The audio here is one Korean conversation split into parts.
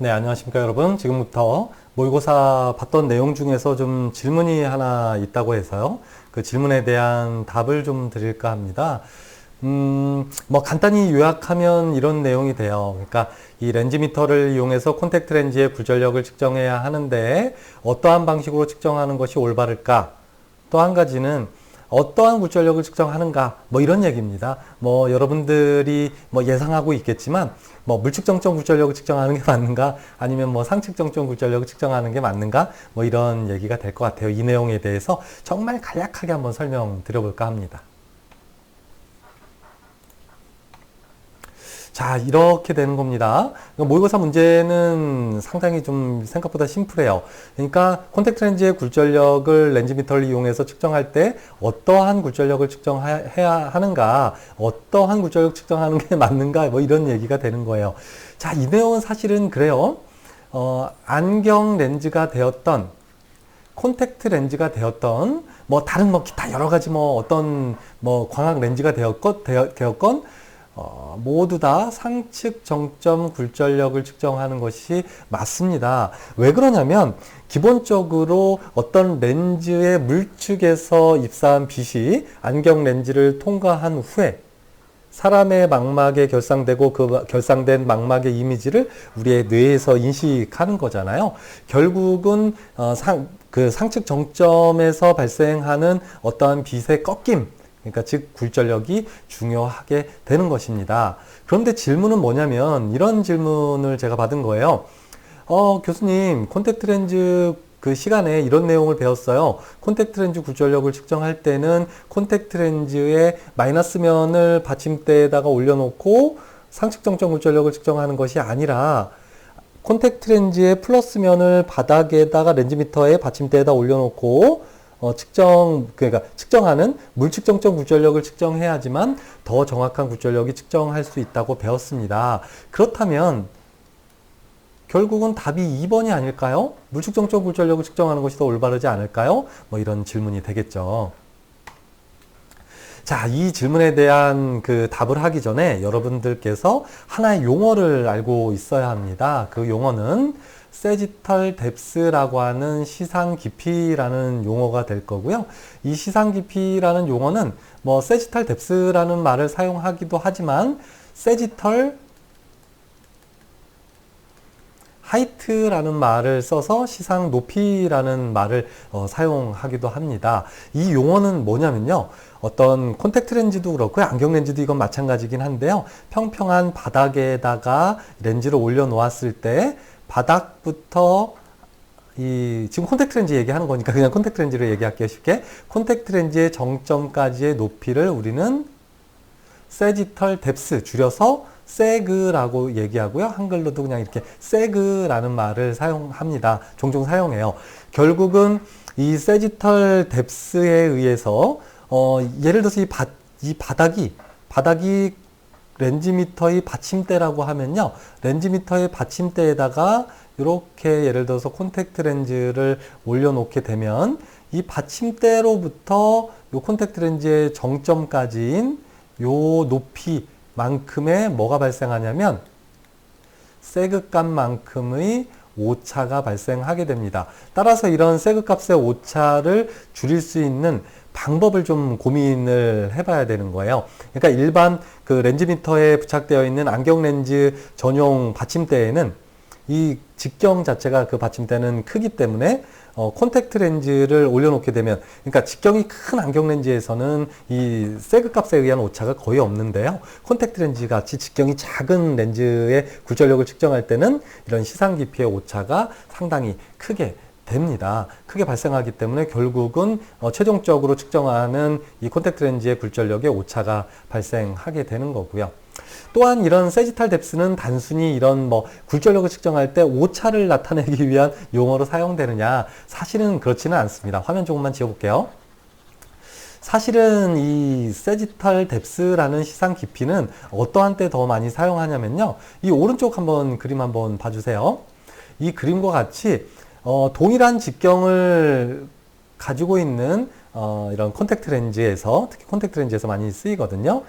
네, 안녕하십니까, 여러분. 지금부터 모의고사 봤던 내용 중에서 좀 질문이 하나 있다고 해서요. 그 질문에 대한 답을 좀 드릴까 합니다. 간단히 요약하면 이런 내용이 돼요. 그러니까 이 렌즈미터를 이용해서 콘택트 렌즈의 굴절력을 측정해야 하는데 어떠한 방식으로 측정하는 것이 올바를까? 또 한 가지는 어떠한 굴절력을 측정하는가? 이런 얘기입니다. 여러분들이 예상하고 있겠지만 물측정점 굴절력을 측정하는 게 맞는가? 아니면 상측정점 굴절력을 측정하는 게 맞는가? 이런 얘기가 될 것 같아요. 이 내용에 대해서 정말 간략하게 한번 설명드려볼까 합니다. 자, 이렇게 되는 겁니다. 모의고사 문제는 상당히 좀 생각보다 심플해요. 그러니까 콘택트 렌즈의 굴절력을 렌즈미터를 이용해서 측정할 때 어떠한 굴절력을 측정해야 하는가, 어떠한 굴절력 측정하는 게 맞는가, 이런 얘기가 되는 거예요. 자, 이 내용은 사실은 그래요. 안경 렌즈가 되었던, 콘택트 렌즈가 되었던, 다른 기타 여러 가지 어떤 광학 렌즈가 되었건, 모두 다 상측 정점 굴절력을 측정하는 것이 맞습니다. 왜 그러냐면 기본적으로 어떤 렌즈의 물축에서 입사한 빛이 안경 렌즈를 통과한 후에 사람의 망막에 결상되고 그 결상된 망막의 이미지를 우리의 뇌에서 인식하는 거잖아요. 결국은 그 상측 정점에서 발생하는 어떠한 빛의 꺾임, 그러니까 즉 굴절력이 중요하게 되는 것입니다. 그런데 질문은 뭐냐면 이런 질문을 제가 받은 거예요. 교수님, 콘택트 렌즈 그 시간에 이런 내용을 배웠어요. 콘택트 렌즈 굴절력을 측정할 때는 콘택트 렌즈의 마이너스 면을 받침대에다가 올려놓고 상측 정점 굴절력을 측정하는 것이 아니라 콘택트 렌즈의 플러스 면을 바닥에다가 렌즈미터의 받침대에다 올려놓고 그러니까 측정하는 물측정점 굴절력을 측정해야지만 더 정확한 굴절력이 측정할 수 있다고 배웠습니다. 그렇다면 결국은 답이 2번이 아닐까요? 물측정점 굴절력을 측정하는 것이 더 올바르지 않을까요? 이런 질문이 되겠죠. 자, 이 질문에 대한 그 답을 하기 전에 여러분들께서 하나의 용어를 알고 있어야 합니다. 그 용어는 세지털 뎁스라고 하는 시상 깊이라는 용어가 될 거고요. 이 시상 깊이라는 용어는 세지털 뎁스라는 말을 사용하기도 하지만 세지털 하이트라는 말을 써서 시상 높이라는 말을 사용하기도 합니다. 이 용어는 뭐냐면요. 어떤 콘택트 렌즈도 그렇고요. 안경 렌즈도 이건 마찬가지긴 한데요. 평평한 바닥에다가 렌즈를 올려놓았을 때 바닥부터 지금 콘택트 렌즈 얘기하는 거니까 그냥 콘택트 렌즈를 얘기할게요. 쉽게. 콘택트 렌즈의 정점까지의 높이를 우리는 세지털 뎁스, 줄여서 세그라고 얘기하고요. 한글로도 그냥 이렇게 세그라는 말을 사용합니다. 종종 사용해요. 결국은 이 세지털 뎁스에 의해서 예를 들어서 이 바닥이 렌즈미터의 받침대라고 하면요. 렌즈미터의 받침대에다가 이렇게 예를 들어서 콘택트 렌즈를 올려놓게 되면 이 받침대로부터 이 콘택트 렌즈의 정점까지인 이 높이만큼의 뭐가 발생하냐면 세그값만큼의 오차가 발생하게 됩니다. 따라서 이런 세그값의 오차를 줄일 수 있는 방법을 좀 고민을 해봐야 되는 거예요. 그러니까 일반 그 렌즈미터에 부착되어 있는 안경 렌즈 전용 받침대에는 이 직경 자체가 그 받침대는 크기 때문에 콘택트 렌즈를 올려놓게 되면, 그러니까 직경이 큰 안경 렌즈에서는 이 세그 값에 의한 오차가 거의 없는데요. 콘택트 렌즈 같이 직경이 작은 렌즈의 굴절력을 측정할 때는 이런 시상 깊이의 오차가 상당히 크게 됩니다. 크게 발생하기 때문에 결국은 최종적으로 측정하는 이 콘택트 렌즈의 굴절력에 오차가 발생하게 되는 거고요. 또한 이런 세지털 뎁스는 단순히 이런 굴절력을 측정할 때 오차를 나타내기 위한 용어로 사용되느냐? 사실은 그렇지는 않습니다. 화면 조금만 지워볼게요. 사실은 이 세지털 뎁스라는 시상 깊이는 어떠한 때 더 많이 사용하냐면요. 이 오른쪽 그림 한번 봐주세요. 이 그림과 같이 동일한 직경을 가지고 있는 이런 콘택트 렌즈에서, 특히 콘택트 렌즈에서 많이 쓰이거든요.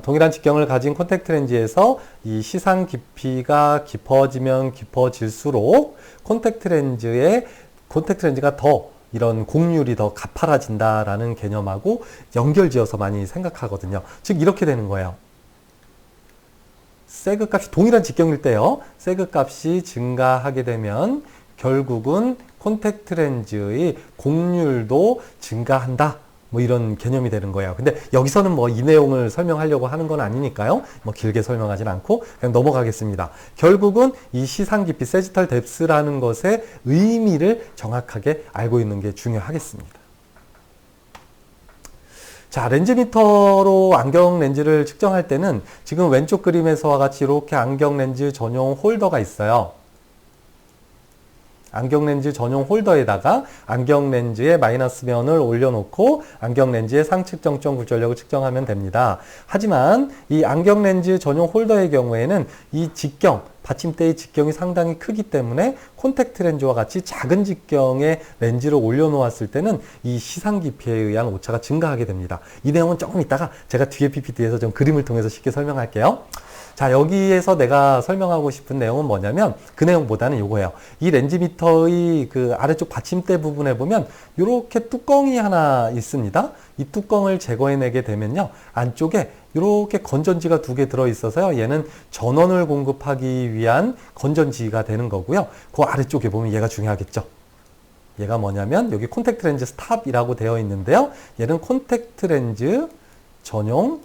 동일한 직경을 가진 콘택트 렌즈에서 이 시상 깊이가 깊어지면 깊어질수록 콘택트 렌즈가 더 이런 곡률이 더 가파라진다라는 개념하고 연결지어서 많이 생각하거든요. 즉 이렇게 되는 거예요. 세그 값이 동일한 직경일 때요. 세그 값이 증가하게 되면 결국은 콘택트 렌즈의 곡률도 증가한다. 뭐 이런 개념이 되는 거예요. 근데 여기서는 뭐 이 내용을 설명하려고 하는 건 아니니까요. 뭐 길게 설명하진 않고 그냥 넘어가겠습니다. 결국은 이 시상 깊이, 세지털 뎁스라는 것의 의미를 정확하게 알고 있는 게 중요하겠습니다. 자, 렌즈미터로 안경 렌즈를 측정할 때는 지금 왼쪽 그림에서와 같이 이렇게 안경 렌즈 전용 홀더가 있어요. 안경 렌즈 전용 홀더에다가 안경 렌즈의 마이너스 면을 올려놓고 안경 렌즈의 상측 정점 굴절력을 측정하면 됩니다. 하지만 이 안경 렌즈 전용 홀더의 경우에는 이 직경, 받침대의 직경이 상당히 크기 때문에 콘택트 렌즈와 같이 작은 직경의 렌즈를 올려놓았을 때는 이 시상 깊이에 의한 오차가 증가하게 됩니다. 이 내용은 조금 이따가 제가 뒤에 PPT에서 좀 그림을 통해서 쉽게 설명할게요. 자, 여기에서 내가 설명하고 싶은 내용은 뭐냐면 그 내용보다는 이거예요. 이 렌즈미터의 그 아래쪽 받침대 부분에 보면 이렇게 뚜껑이 하나 있습니다. 이 뚜껑을 제거해내게 되면요. 안쪽에 이렇게 건전지가 2개 들어있어서요. 얘는 전원을 공급하기 위한 건전지가 되는 거고요. 그 아래쪽에 보면 얘가 중요하겠죠. 얘가 뭐냐면 여기 콘택트 렌즈 스탑이라고 되어 있는데요. 얘는 콘택트 렌즈 전용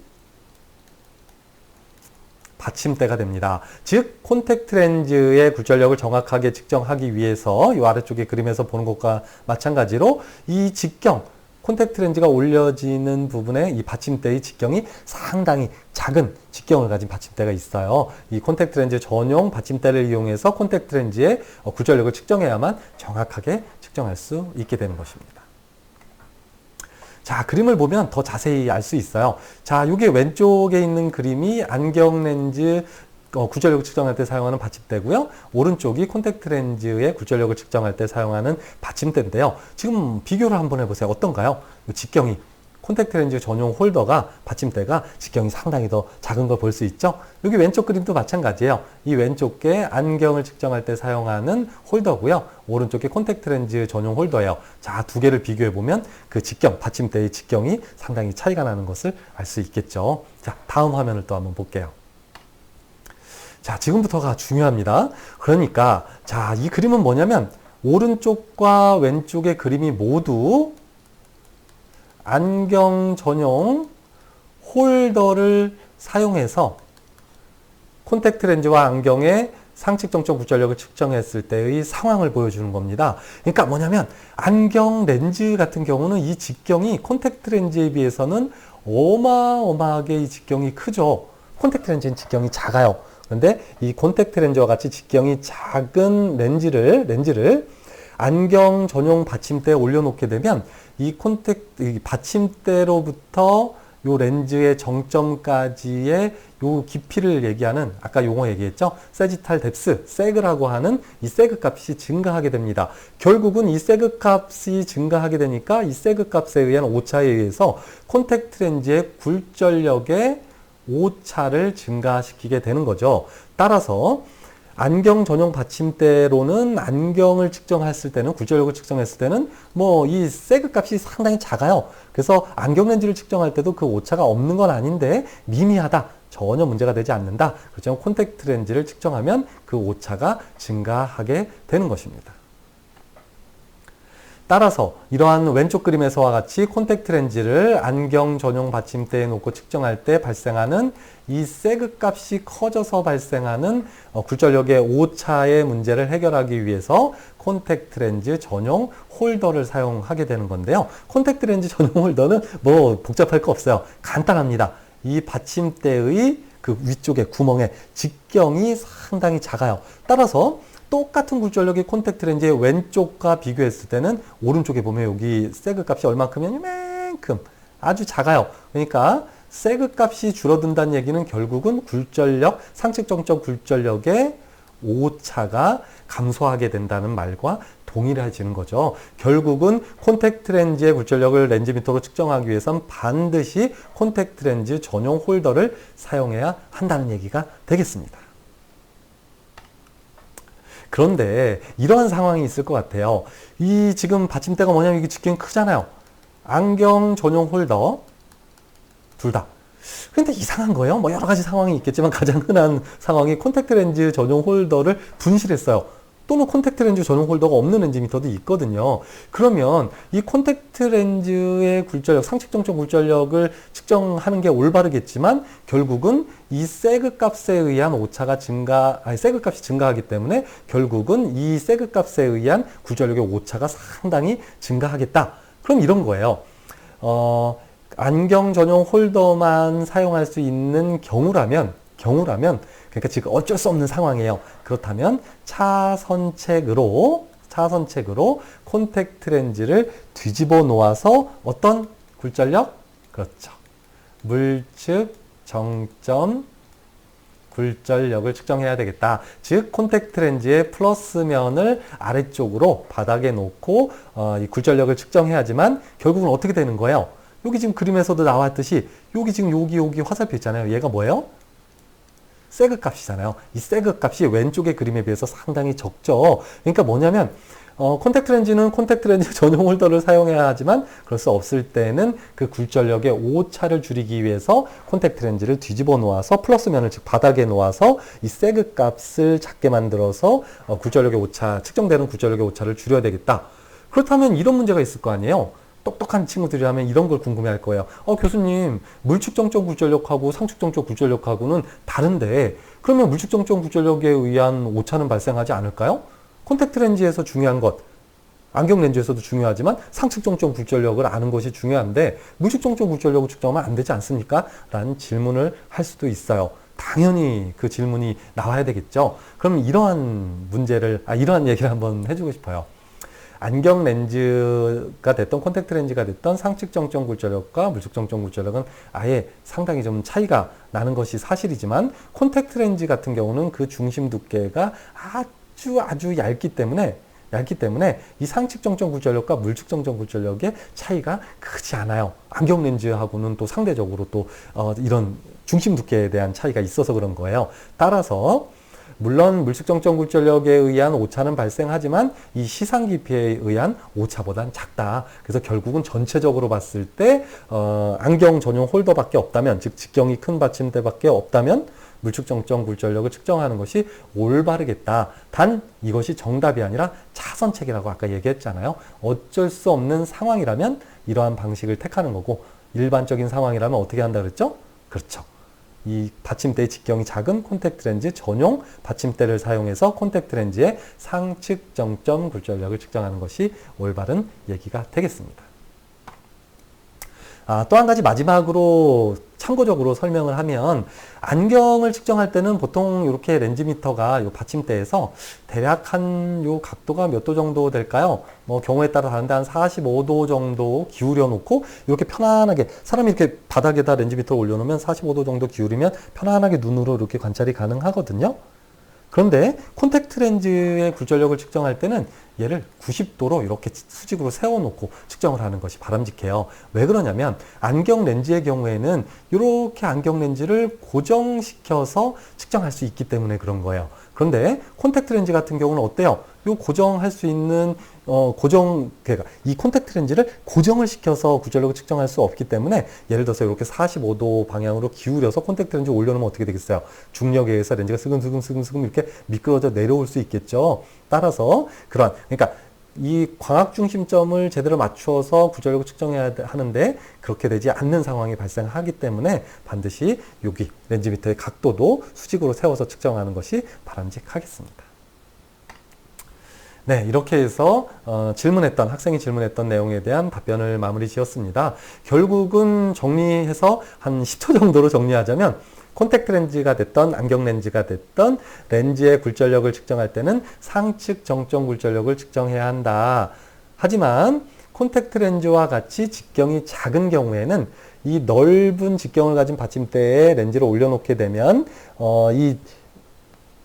받침대가 됩니다. 즉 콘택트 렌즈의 굴절력을 정확하게 측정하기 위해서 이 아래쪽에 그림에서 보는 것과 마찬가지로 이 직경, 콘택트 렌즈가 올려지는 부분에 이 받침대의 직경이 상당히 작은 직경을 가진 받침대가 있어요. 이 콘택트 렌즈 전용 받침대를 이용해서 콘택트 렌즈의 굴절력을 측정해야만 정확하게 측정할 수 있게 되는 것입니다. 자, 그림을 보면 더 자세히 알 수 있어요. 자, 이게 왼쪽에 있는 그림이 안경 렌즈 굴절력을 측정할 때 사용하는 받침대고요. 오른쪽이 콘택트 렌즈의 굴절력을 측정할 때 사용하는 받침대인데요. 지금 비교를 한번 해보세요. 어떤가요? 직경이 콘택트 렌즈 전용 홀더가 받침대가 직경이 상당히 더 작은 걸 볼 수 있죠. 여기 왼쪽 그림도 마찬가지예요. 이 왼쪽에 안경을 측정할 때 사용하는 홀더고요. 오른쪽에 콘택트 렌즈 전용 홀더예요. 자, 2개를 비교해 보면 그 직경, 받침대의 직경이 상당히 차이가 나는 것을 알 수 있겠죠. 자, 다음 화면을 또 한번 볼게요. 자, 지금부터가 중요합니다. 그러니까 자, 이 그림은 뭐냐면 오른쪽과 왼쪽의 그림이 모두 안경 전용 홀더를 사용해서 콘택트 렌즈와 안경의 상측 정점 굴절력을 측정했을 때의 상황을 보여주는 겁니다. 그러니까 뭐냐면 안경 렌즈 같은 경우는 이 직경이 콘택트 렌즈에 비해서는 어마어마하게 이 직경이 크죠. 콘택트 렌즈는 직경이 작아요. 그런데 이 콘택트 렌즈와 같이 직경이 작은 렌즈를 안경 전용 받침대에 올려놓게 되면 이 받침대로부터 요 렌즈의 정점까지의 요 깊이를 얘기하는 아까 용어 얘기했죠. 세지탈 뎁스, 세그라고 하는 이 세그 값이 증가하게 됩니다. 결국은 이 세그 값이 증가하게 되니까 이 세그 값에 의한 오차에 의해서 콘택트 렌즈의 굴절력의 오차를 증가시키게 되는 거죠. 따라서 안경 전용 받침대로는 안경을 측정했을 때는 굴절력을 측정했을 때는 뭐 이 세그 값이 상당히 작아요. 그래서 안경 렌즈를 측정할 때도 그 오차가 없는 건 아닌데 미미하다. 전혀 문제가 되지 않는다. 그렇지만 콘택트 렌즈를 측정하면 그 오차가 증가하게 되는 것입니다. 따라서 이러한 왼쪽 그림에서와 같이 콘택트 렌즈를 안경 전용 받침대에 놓고 측정할 때 발생하는 이 세그 값이 커져서 발생하는 굴절력의 오차의 문제를 해결하기 위해서 콘택트 렌즈 전용 홀더를 사용하게 되는 건데요. 콘택트 렌즈 전용 홀더는 뭐 복잡할 거 없어요. 간단합니다. 이 받침대의 그 위쪽에 구멍에 직경이 상당히 작아요. 따라서 똑같은 굴절력의 콘택트 렌즈의 왼쪽과 비교했을 때는 오른쪽에 보면 여기 세그 값이 얼마큼이면 이만큼 아주 작아요. 그러니까 세그 값이 줄어든다는 얘기는 결국은 굴절력, 상측 정점 굴절력의 오차가 감소하게 된다는 말과 동일해지는 거죠. 결국은 콘택트 렌즈의 굴절력을 렌즈미터로 측정하기 위해선 반드시 콘택트 렌즈 전용 홀더를 사용해야 한다는 얘기가 되겠습니다. 그런데 이러한 상황이 있을 것 같아요. 이 지금 받침대가 뭐냐면 이게 직경이 크잖아요. 안경 전용 홀더 둘 다. 근데 이상한 거예요. 뭐 여러 가지 상황이 있겠지만 가장 흔한 상황이 콘택트 렌즈 전용 홀더를 분실했어요. 또는 콘택트 렌즈 전용 홀더가 없는 렌즈미터도 있거든요. 그러면 이 콘택트 렌즈의 굴절력, 상측정점 굴절력을 측정하는 게 올바르겠지만 결국은 이 세그 값에 의한 오차가 세그 값이 증가하기 때문에 결국은 이 세그 값에 의한 굴절력의 오차가 상당히 증가하겠다. 그럼 이런 거예요. 안경 전용 홀더만 사용할 수 있는 경우라면 그러니까 지금 어쩔 수 없는 상황이에요. 그렇다면 차선책으로 콘택트 렌즈를 뒤집어 놓아서 어떤 굴절력? 그렇죠. 물측 정점 굴절력을 측정해야 되겠다. 즉 콘택트 렌즈의 플러스면을 아래쪽으로 바닥에 놓고 이 굴절력을 측정해야지만 결국은 어떻게 되는 거예요? 여기 지금 그림에서도 나왔듯이 여기 지금 여기 화살표 있잖아요. 얘가 뭐예요? 세그 값이잖아요. 이 세그 값이 왼쪽의 그림에 비해서 상당히 적죠. 그러니까 뭐냐면 콘택트 렌즈는 콘택트 렌즈 전용 홀더를 사용해야 하지만 그럴 수 없을 때는 그 굴절력의 오차를 줄이기 위해서 콘택트 렌즈를 뒤집어 놓아서 플러스면을 즉 바닥에 놓아서 이 세그 값을 작게 만들어서 굴절력의 오차, 측정되는 굴절력의 오차를 줄여야 되겠다. 그렇다면 이런 문제가 있을 거 아니에요. 똑똑한 친구들이라면 이런 걸 궁금해할 거예요. 교수님, 물측정점 굴절력하고 상측정점 굴절력하고는 다른데 그러면 물측정점 굴절력에 의한 오차는 발생하지 않을까요? 콘택트 렌즈에서 중요한 것, 안경 렌즈에서도 중요하지만 상측정점 굴절력을 아는 것이 중요한데 물측정점 굴절력을 측정하면 안 되지 않습니까? 라는 질문을 할 수도 있어요. 당연히 그 질문이 나와야 되겠죠. 그럼 이러한 얘기를 한번 해주고 싶어요. 안경 렌즈가 됐던 콘택트 렌즈가 됐던 상측정점 굴절력과 물측정점 굴절력은 아예 상당히 좀 차이가 나는 것이 사실이지만 콘택트 렌즈 같은 경우는 그 중심 두께가 아주 얇기 때문에 이 상측정점 굴절력과 물측정점 굴절력의 차이가 크지 않아요. 안경 렌즈하고는 또 상대적으로 또 이런 중심 두께에 대한 차이가 있어서 그런 거예요. 따라서 물론 물측정점 굴절력에 의한 오차는 발생하지만 이 시상 깊이에 의한 오차보단 작다. 그래서 결국은 전체적으로 봤을 때 안경 전용 홀더밖에 없다면, 즉 직경이 큰 받침대밖에 없다면 물측정점 굴절력을 측정하는 것이 올바르겠다. 단 이것이 정답이 아니라 차선책이라고 아까 얘기했잖아요. 어쩔 수 없는 상황이라면 이러한 방식을 택하는 거고 일반적인 상황이라면 어떻게 한다 그랬죠? 그렇죠. 이 받침대의 직경이 작은 콘택트 렌즈 전용 받침대를 사용해서 콘택트 렌즈의 상측정점 굴절력을 측정하는 것이 올바른 얘기가 되겠습니다. 또 한 가지 마지막으로 참고적으로 설명을 하면 안경을 측정할 때는 보통 이렇게 렌즈미터가 이 받침대에서 대략 한 요 각도가 몇 도 정도 될까요? 뭐 경우에 따라 다른데 한 45도 정도 기울여 놓고 이렇게 편안하게 사람이 이렇게 바닥에다 렌즈미터를 올려놓으면 45도 정도 기울이면 편안하게 눈으로 이렇게 관찰이 가능하거든요. 그런데 콘택트 렌즈의 굴절력을 측정할 때는 얘를 90도로 이렇게 수직으로 세워놓고 측정을 하는 것이 바람직해요. 왜 그러냐면 안경 렌즈의 경우에는 이렇게 안경 렌즈를 고정시켜서 측정할 수 있기 때문에 그런 거예요. 그런데 콘택트 렌즈 같은 경우는 어때요? 요 고정할 수 있는 그러니까 이 콘택트 렌즈를 고정을 시켜서 굴절력을 측정할 수 없기 때문에 예를 들어서 이렇게 45도 방향으로 기울여서 콘택트 렌즈 올려놓으면 어떻게 되겠어요? 중력에 의해서 렌즈가 스금스금 이렇게 미끄러져 내려올 수 있겠죠. 따라서 그러니까 이 광학 중심점을 제대로 맞추어서 굴절력을 측정해야 하는데 그렇게 되지 않는 상황이 발생하기 때문에 반드시 여기 렌즈미터의 각도도 수직으로 세워서 측정하는 것이 바람직하겠습니다. 네, 이렇게 해서 학생이 질문했던 내용에 대한 답변을 마무리 지었습니다. 결국은 정리해서 한 10초 정도로 정리하자면 콘택트 렌즈가 됐던 안경 렌즈가 됐던 렌즈의 굴절력을 측정할 때는 상측 정점 굴절력을 측정해야 한다. 하지만 콘택트 렌즈와 같이 직경이 작은 경우에는 이 넓은 직경을 가진 받침대에 렌즈를 올려놓게 되면 이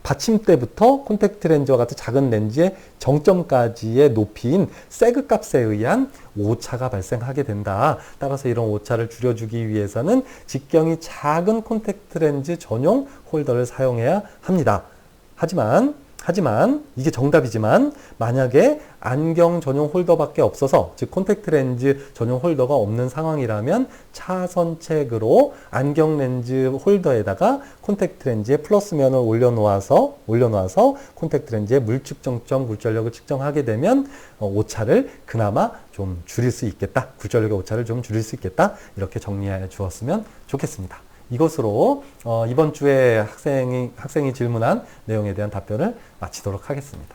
받침대부터 콘택트 렌즈와 같은 작은 렌즈의 정점까지의 높이인 세그 값에 의한 오차가 발생하게 된다. 따라서 이런 오차를 줄여주기 위해서는 직경이 작은 콘택트 렌즈 전용 홀더를 사용해야 합니다. 하지만 이게 정답이지만 만약에 안경 전용 홀더밖에 없어서 즉 콘택트 렌즈 전용 홀더가 없는 상황이라면 차선책으로 안경 렌즈 홀더에다가 콘택트 렌즈의 플러스면을 올려놓아서 콘택트 렌즈의 물측정점 굴절력을 측정하게 되면 오차를 그나마 좀 줄일 수 있겠다. 굴절력의 오차를 좀 줄일 수 있겠다. 이렇게 정리해 주었으면 좋겠습니다. 이것으로 이번 주에 학생이 질문한 내용에 대한 답변을 마치도록 하겠습니다.